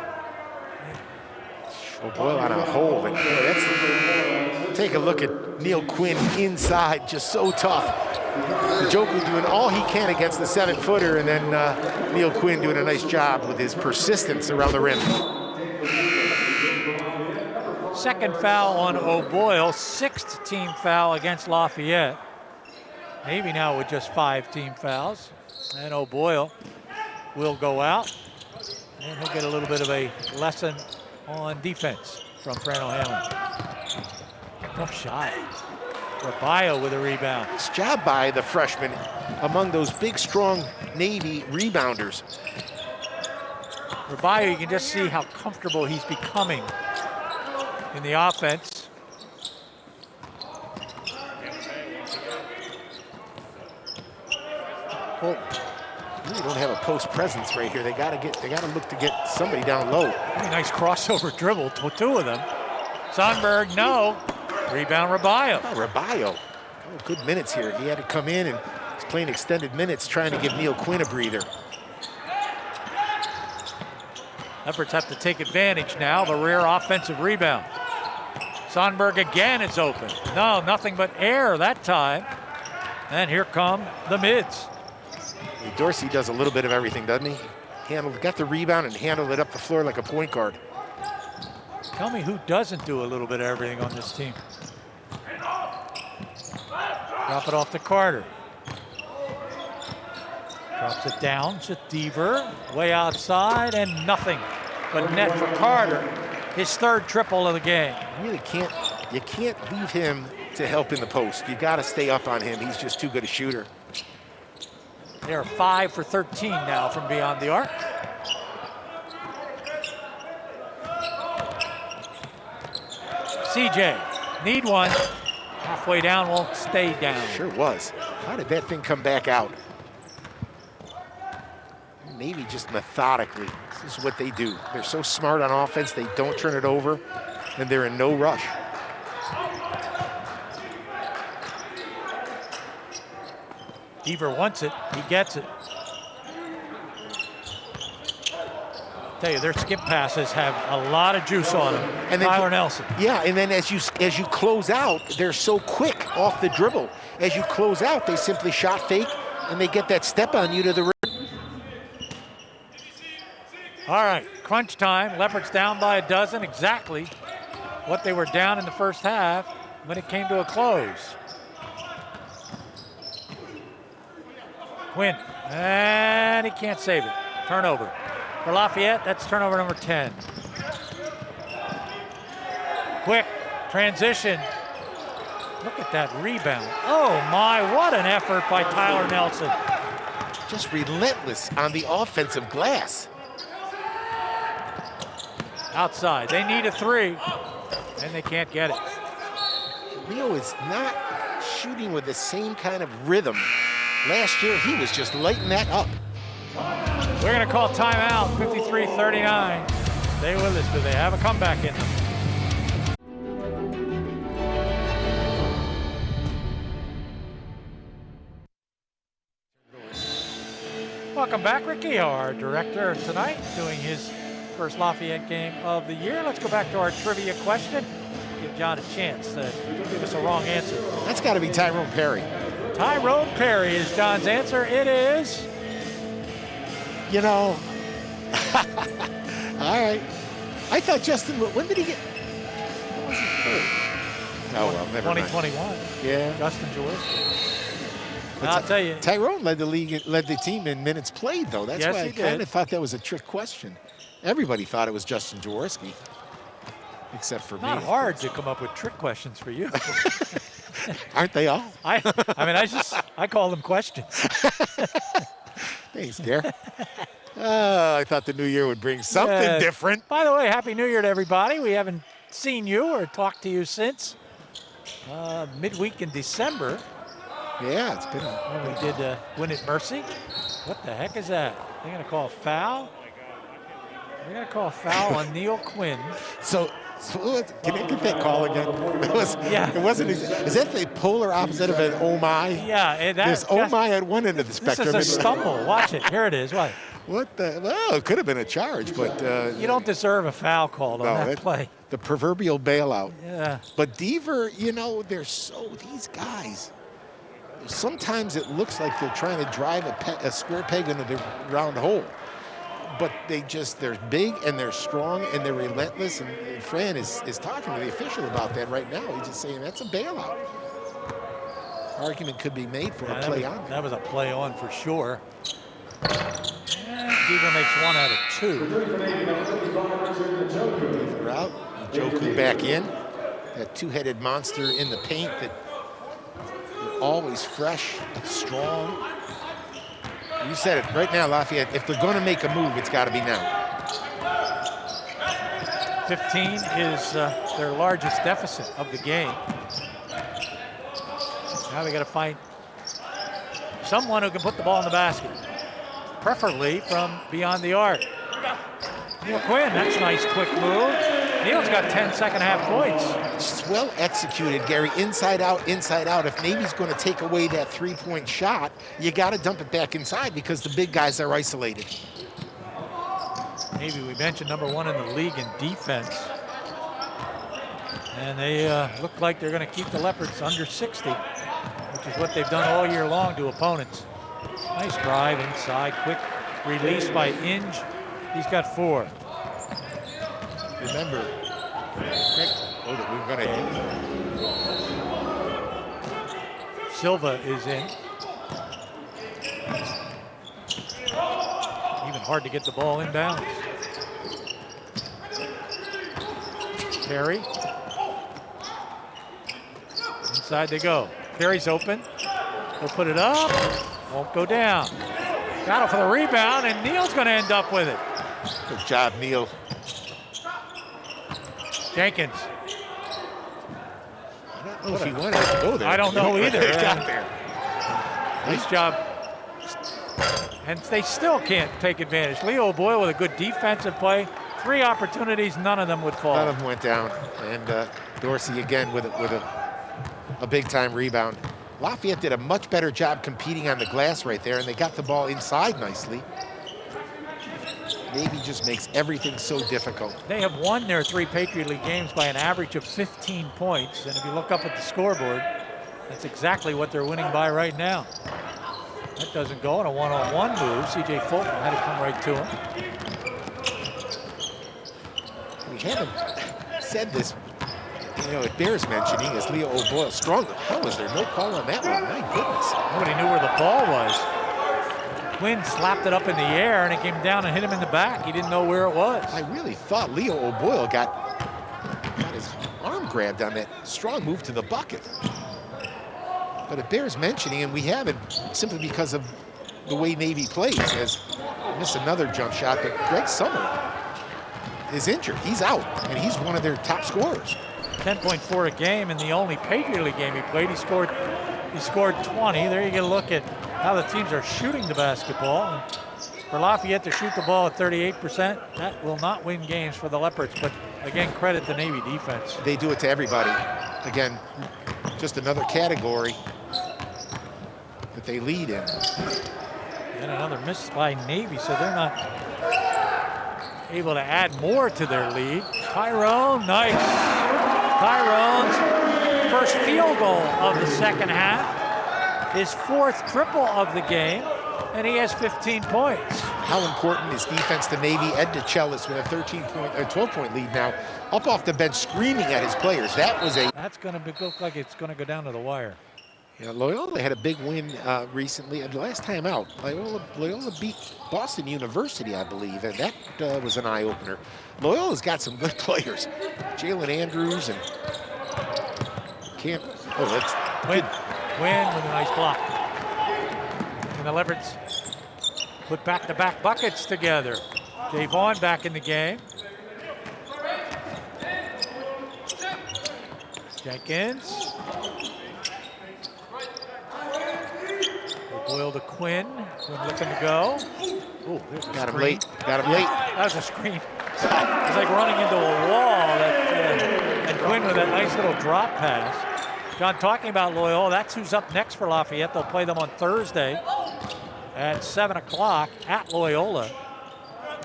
O'Boyle on a hole. And take a look at Neil Quinn inside, just so tough. Njoku doing all he can against the 7-footer, and then Neil Quinn doing a nice job with his persistence around the rim. Second foul on O'Boyle, 6th team foul against Lafayette. Maybe now with just 5 team fouls. And O'Boyle will go out. And he'll get a little bit of a lesson on defense from Fran O'Hanlon. Tough shot. Rabio with a rebound. Nice job by the freshman among those big, strong Navy rebounders. Rabio, you can just see how comfortable he's becoming in the offense. Well, really don't have a post presence right here. They gotta look to get somebody down low. Pretty nice crossover dribble to 2 of them. Sundberg, no. Rebound Rabio. Oh, Rabio. Oh, good minutes here. He had to come in, and he's playing extended minutes trying to give Neil Quinn a breather. Leopards have to take advantage now of a rare offensive rebound. Sundberg again is open. No, nothing but air that time. And here come the mids. Dorsey does a little bit of everything, doesn't he? Got the rebound and handled it up the floor like a point guard. Tell me who doesn't do a little bit of everything on this team. Drop it off to Carter. Drops it down to Deaver, way outside, and nothing but net for Carter. His 3rd triple of the game. You can't leave him to help in the post. You got to stay up on him. He's just too good a shooter. They're 5 for 13 now from beyond the arc. CJ, need one. Halfway down, won't stay down. Sure was. How did that thing come back out? Maybe just methodically. This is what they do. They're so smart on offense, they don't turn it over, and they're in no rush. Deaver wants it, he gets it. Tell you, their skip passes have a lot of juice on them. And Tyler Nelson. Yeah, and then as you close out, they're so quick off the dribble. As you close out, they simply shot fake, and they get that step on you to the rim. All right, crunch time. Leopards down by a dozen, exactly what they were down in the first half when it came to a close. Quinn, and he can't save it. Turnover. For Lafayette, that's turnover number 10. Quick transition. Look at that rebound. Oh my, what an effort by Tyler Nelson. Just relentless on the offensive glass. Outside, they need a 3, and they can't get it. Leo is not shooting with the same kind of rhythm. Last year, he was just lighting that up. We're going to call timeout, 53-39. Stay with us. Do they have a comeback in them? Welcome back, Ricky, our director tonight, doing his first Lafayette game of the year. Let's go back to our trivia question. Give John a chance to give us a wrong answer. That's got to be Tyrone Perry. Tyrone Perry is John's answer. It is. You know, all right. I thought Justin, when did he get? When was he hurt? Oh, well, never mind. 2021. Yeah. Justin Jaworski. I'll tell you. Tyrone led the team in minutes played, though. That's Yes, why I he kind did. of thought that was a trick question. Everybody thought it was Justin Jaworski, except for me. Not hard to come up with trick questions for you. Aren't they all? I mean, I call them questions. Thanks, Gare. I thought the new year would bring something different. By the way, Happy New Year to everybody. We haven't seen you or talked to you since midweek in December. Yeah, it's been When we did Win It Mercy. What the heck is that? They're going to call a foul? They're going to call a foul on Neil Quinn. So can I get that call again? It wasn't. Is that the polar opposite of an oh my? Yeah. And There's oh my at one end of the spectrum. This is a stumble. Watch it. Here it is. What? What the? Well, it could have been a charge, but you don't deserve a foul called on that play. The proverbial bailout. Yeah. But Deaver, you know, these guys. Sometimes it looks like they're trying to drive a square peg into the round hole. But they're big and they're strong and they're relentless. And Fran is talking to the official about that right now. He's just saying that's a bailout. Argument could be made for a play on. That was a play on for sure. And Deaver makes 1 out of 2. Deaver out. Joku back in. That two-headed monster in the paint that always fresh, strong. You said it right now, Lafayette. If they're going to make a move, it's got to be now. 15 is their largest deficit of the game. Now they got to find someone who can put the ball in the basket, preferably from beyond the arc. Neil Quinn, that's a nice quick move. Neil's got 10 second-half points. It's well executed, Gary. Inside out, inside out. If Navy's going to take away that three-point shot, you got to dump it back inside because the big guys are isolated. Navy, we mentioned, #1 in the league in defense. And they look like they're going to keep the Leopards under 60, which is what they've done all year long to opponents. Nice drive inside, quick release by Inge. He's got 4. Remember, we're going to. Silva is in. Even hard to get the ball inbounds. Perry. Inside they go. Perry's open. He'll put it up. Won't go down. Got it for the rebound, and Neil's going to end up with it. Good job, Neil. Jenkins. I don't know if he wanted to go there. I don't know either. He got there. Nice job. And they still can't take advantage. Leo O'Boyle with a good defensive play. 3 opportunities, none of them would fall. None of them went down. And Dorsey again with a big-time rebound. Lafayette did a much better job competing on the glass right there, and they got the ball inside nicely. Navy just makes everything so difficult. They have won their 3 Patriot League games by an average of 15 points. And if you look up at the scoreboard, that's exactly what they're winning by right now. That doesn't go on a one-on-one move. C.J. Fulton had to come right to him. We haven't said this, you know, it bears mentioning, is Leo O'Boyle stronger? How was there no call on that one? My goodness. Nobody knew where the ball was. Quinn slapped it up in the air, and it came down and hit him in the back. He didn't know where it was. I really thought Leo O'Boyle got his arm grabbed on that strong move to the bucket. But it bears mentioning, and we haven't, simply because of the way Navy plays, has missed another jump shot, but Greg Summer is injured. He's out, and he's one of their top scorers. 10.4 a game, and the only Patriot League game he played, he scored 20. There you get a look at how the teams are shooting the basketball. And for Lafayette to shoot the ball at 38%, that will not win games for the Leopards, but again, credit the Navy defense. They do it to everybody. Again, just another category that they lead in. And another miss by Navy, so they're not able to add more to their lead. Tyrone, nice. Tyrone's first field goal of the second half, his fourth triple of the game, and he has 15 points. How important is defense to Navy? Ed DeChellis with a 12-point lead now, up off the bench screaming at his players. That's going to look like it's going to go down to the wire. Yeah, Loyola had a big win recently. And the last time out, Loyola beat Boston University, I believe, and that was an eye-opener. Loyola's got some good players. Jalen Andrews and Camp. Oh, that's Quinn with a nice block. And the Leopards put back-to-back buckets together. Jay Vaughn back in the game. Jenkins. Boyle to Quinn. Quinn looking to go. Oh, there's a got him screen. late. Got him late. That was a screen. It's like running into a wall. And Quinn with that nice little drop pass. John, talking about Loyola, that's who's up next for Lafayette. They'll play them on Thursday at 7 o'clock at Loyola.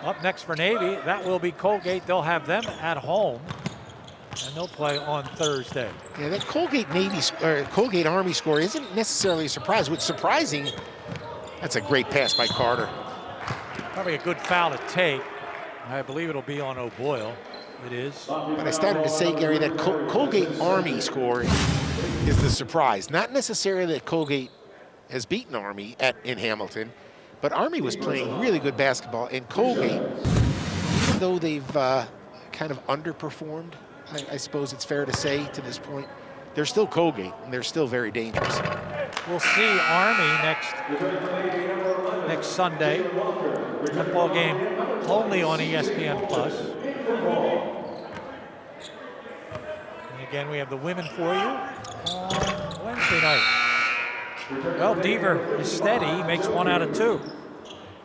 Up next for Navy, that will be Colgate. They'll have them at home, and they'll play on Thursday. Yeah, that Colgate Army score isn't necessarily a surprise. What's surprising, that's a great pass by Carter. Probably a good foul to take. I believe it'll be on O'Boyle. It is. But I started to say, Gary, that Colgate Army score is the surprise. Not necessarily that Colgate has beaten Army in Hamilton, but Army was playing really good basketball, and Colgate, even though they've kind of underperformed, I suppose it's fair to say to this point, they're still Colgate, and they're still very dangerous. We'll see Army next Sunday. Football game only on ESPN Plus. And again, we have the women for you on Wednesday night. Well, Deaver is steady. He makes 1 out of 2.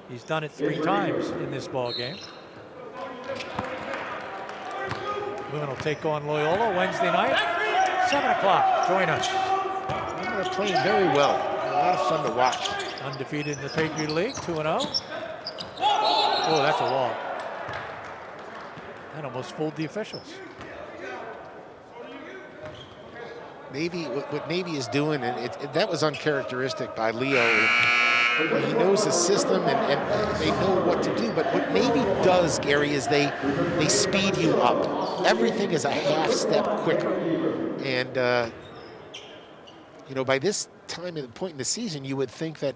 He's done it 3 times in this ball game. Women will take on Loyola Wednesday night, 7 o'clock. Join us. They're playing very well. A lot of fun to watch. Undefeated in the Patriot League, 2-0. Oh, that's a wall. That almost fooled the officials. Navy, what Navy is doing, and that was uncharacteristic by Leo. He knows the system and they know what to do. But what Navy does, Gary, is they speed you up. Everything is a half step quicker. And, you know, by this time at the point in the season, you would think that,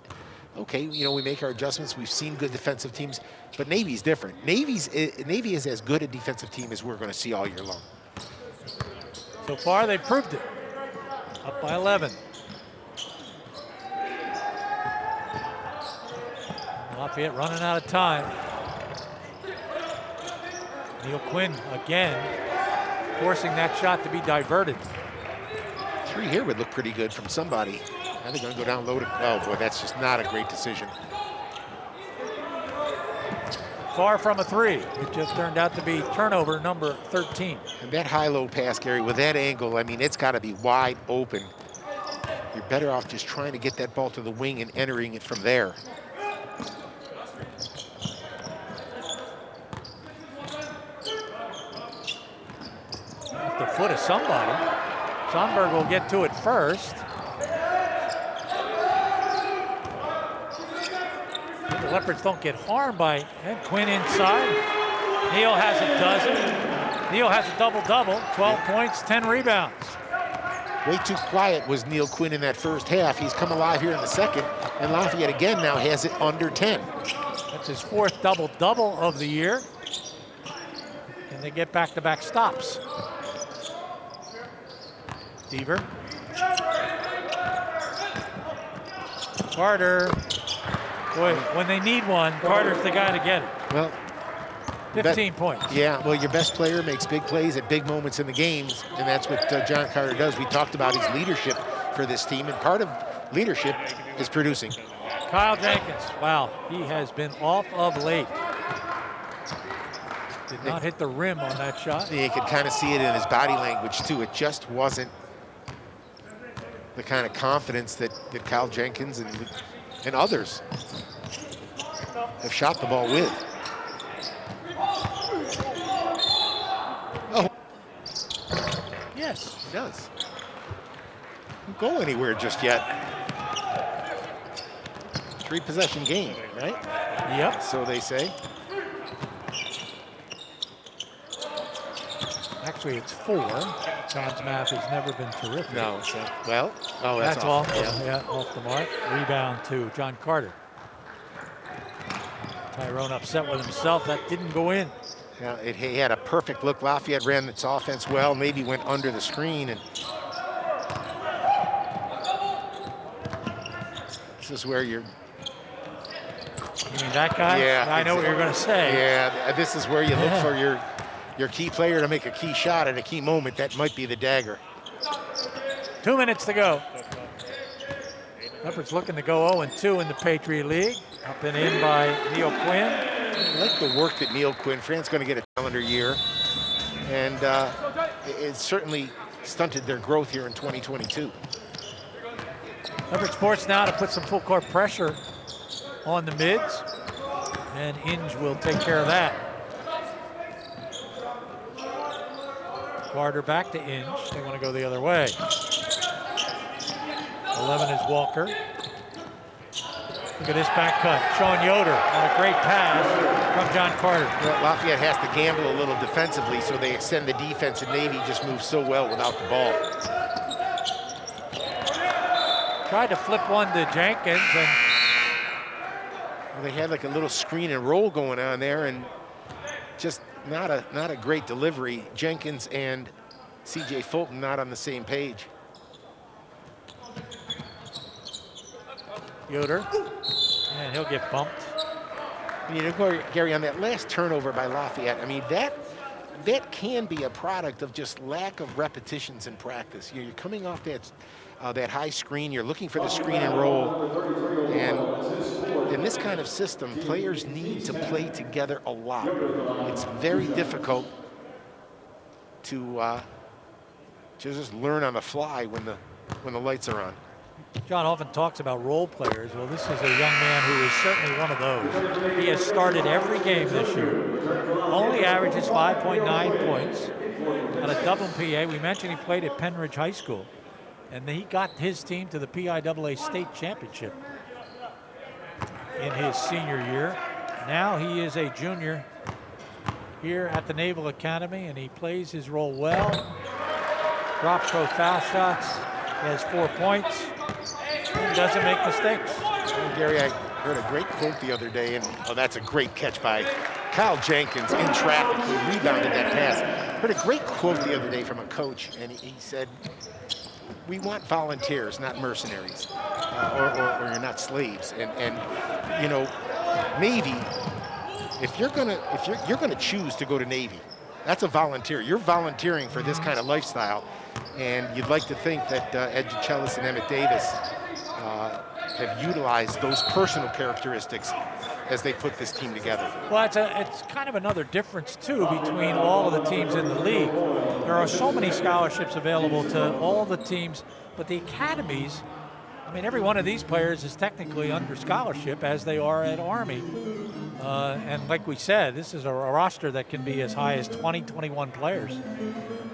okay, you know, we make our adjustments. We've seen good defensive teams, but Navy's different. Navy is as good a defensive team as we're going to see all year long. So far, they've proved it. Up by 11. Lafayette running out of time. Neil Quinn again forcing that shot to be diverted. 3 here would look pretty good from somebody. Now they're going to go down low to, oh boy, that's just not a great decision. Far from a 3. It just turned out to be turnover number 13. And that high-low pass, Gary, with that angle, I mean, it's got to be wide open. You're better off just trying to get that ball to the wing and entering it from there. Off the foot of somebody. Sonberg will get to it first. The Leopards don't get harmed by Quinn inside. Neal has a dozen. Neal has a double-double, 12 points, 10 rebounds. Way too quiet was Neil Quinn in that first half. He's come alive here in the second, and Lafayette again now has it under 10. That's his 4th double-double of the year. And they get back-to-back stops. Deaver. Carter. Boy, when they need one, Carter's the guy to get it. Well, 15 points. Yeah, well, your best player makes big plays at big moments in the games, and that's what John Carter does. We talked about his leadership for this team, and part of leadership is producing. Kyle Jenkins, wow, he has been off of late. Did not hit the rim on that shot. You could kind of see it in his body language, too. It just wasn't the kind of confidence that Kyle Jenkins and others have shot the ball with. Oh. Yes. He does. Don't go anywhere just yet. 3-possession game, right? Yep. So they say. Actually, it's 4. John's math has never been terrific. No, it's not. Well, oh, that's off. off. Yeah, off the mark. Rebound to John Carter. Tyrone upset with himself. That didn't go in. Yeah, he had a perfect look. Lafayette ran its offense well, maybe went under the screen. And this is where you're... You mean that guy? Yeah. I know what you're going to say. Yeah, this is where you look for your key player to make a key shot at a key moment. That might be the dagger. 2 minutes to go. Leopards looking to go 0-2 in the Patriot League. Up and in by Neil Quinn. I like the work that Neil Quinn, Fran's going to get a calendar year. And it certainly stunted their growth here in 2022. Leopards forced now to put some full court pressure on the mids. And Inge will take care of that. Carter back to Inge. They want to go the other way. 11 is Walker. Look at this back cut. Sean Yoder on a great pass from John Carter. Well, Lafayette has to gamble a little defensively, so they extend the defense, and Navy just moves so well without the ball. Tried to flip one to Jenkins, and well, they had like a little screen and roll going on there, and just not a great delivery. Jenkins and C.J. Fulton not on the same page. Yoder, and he'll get bumped. You know, Gary, on that last turnover by Lafayette, I mean, that can be a product of just lack of repetitions in practice. You're coming off that high screen, you're looking for the screen and roll, and in this kind of system, players need to play together a lot. It's very difficult to just learn on the fly when the lights are on. John often talks about role players. Well, this is a young man who is certainly one of those. He has started every game this year. Only averages 5.9 points. Got a double PA. We mentioned he played at Penridge High School. And he got his team to the PIAA state championship in his senior year. Now he is a junior here at the Naval Academy, and he plays his role well. Drops both foul shots. He has 4 points. He doesn't make mistakes. Well, Gary, I heard a great quote the other day, and that's a great catch by Kyle Jenkins in traffic. He rebounded that pass. Heard a great quote the other day from a coach, and he said, "We want volunteers, not mercenaries, or you're not slaves." And you know, Navy, if you're gonna choose to go to Navy, that's a volunteer. You're volunteering for this kind of lifestyle, and you'd like to think that Ed Gichelis and Emmett Davis have utilized those personal characteristics as they put this team together. Well, it's kind of another difference, too, between all of the teams in the league. There are so many scholarships available to all the teams, but the academies, I mean, every one of these players is technically under scholarship, as they are at Army. And like we said, this is a roster that can be as high as 20, 21 players.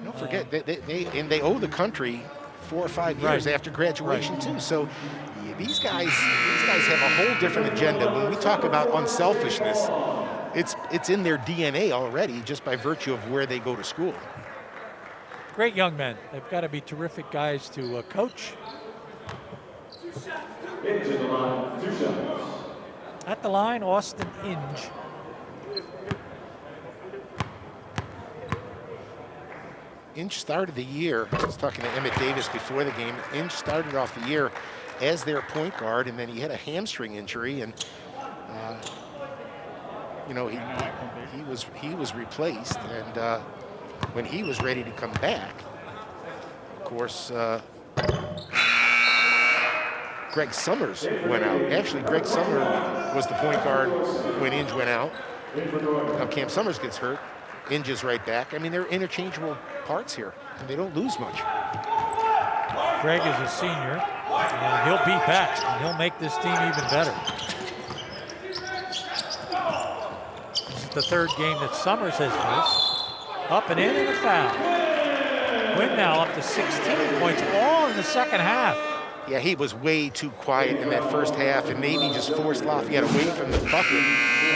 Don't forget, they owe the country 4 or 5 years after graduation, too. So these guys have a whole different agenda. When we talk about unselfishness, it's in their DNA already, just by virtue of where they go to school. Great young men. They've got to be terrific guys to coach. At the line, Austin Inge. Inge started the year, I was talking to Emmett Davis before the game, Inge started off the year as their point guard, and then he had a hamstring injury, and you know, he was replaced, and when he was ready to come back, of course, Greg Summers went out. Actually, Greg Summers was the point guard when Inge went out. Now Cam Summers gets hurt. Inge is right back. I mean, they're interchangeable parts here, and they don't lose much. Greg is a senior, and he'll be back, and he'll make this team even better. is the third game that Summers has missed. Up and in and a foul. Quinn now up to 16 points, all in the second half. Yeah, he was way too quiet in that first half, and Navy just forced Lafayette away from the bucket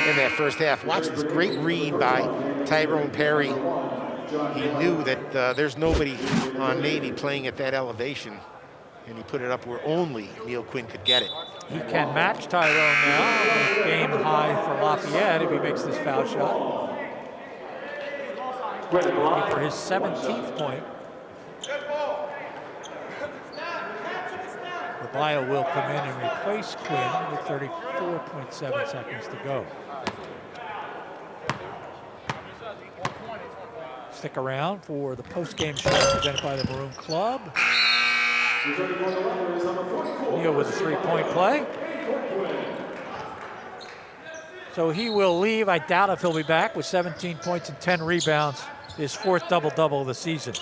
in that first half. Watch this great read by Tyrone Perry. He knew that there's nobody on Navy playing at that elevation, and he put it up where only Neil Quinn could get it. He can match Tyrone now. Game high for Lafayette if he makes this foul shot. Looking for his 17th point. Rabio will come in and replace Quinn with 34.7 seconds to go. Stick around for the post-game show presented by the Maroon Club. Leo with a three-point play. So he will leave. I doubt if he'll be back with 17 points and 10 rebounds. His fourth double-double of the season.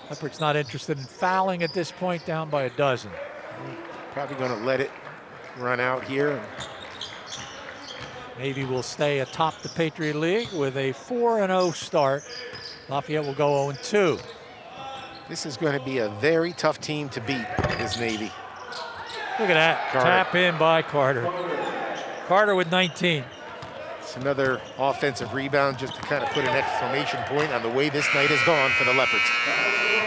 Leopard's not interested in fouling at this point, down by a dozen. Probably going to let it run out here. Navy will stay atop the Patriot League with a 4-0 start. Lafayette will go 0-2. This is going to be a very tough team to beat, is Navy. Look at that, Carter. Tap in by Carter. Carter with 19. It's another offensive rebound just to kind of put an exclamation point on the way this night has gone for the Leopards.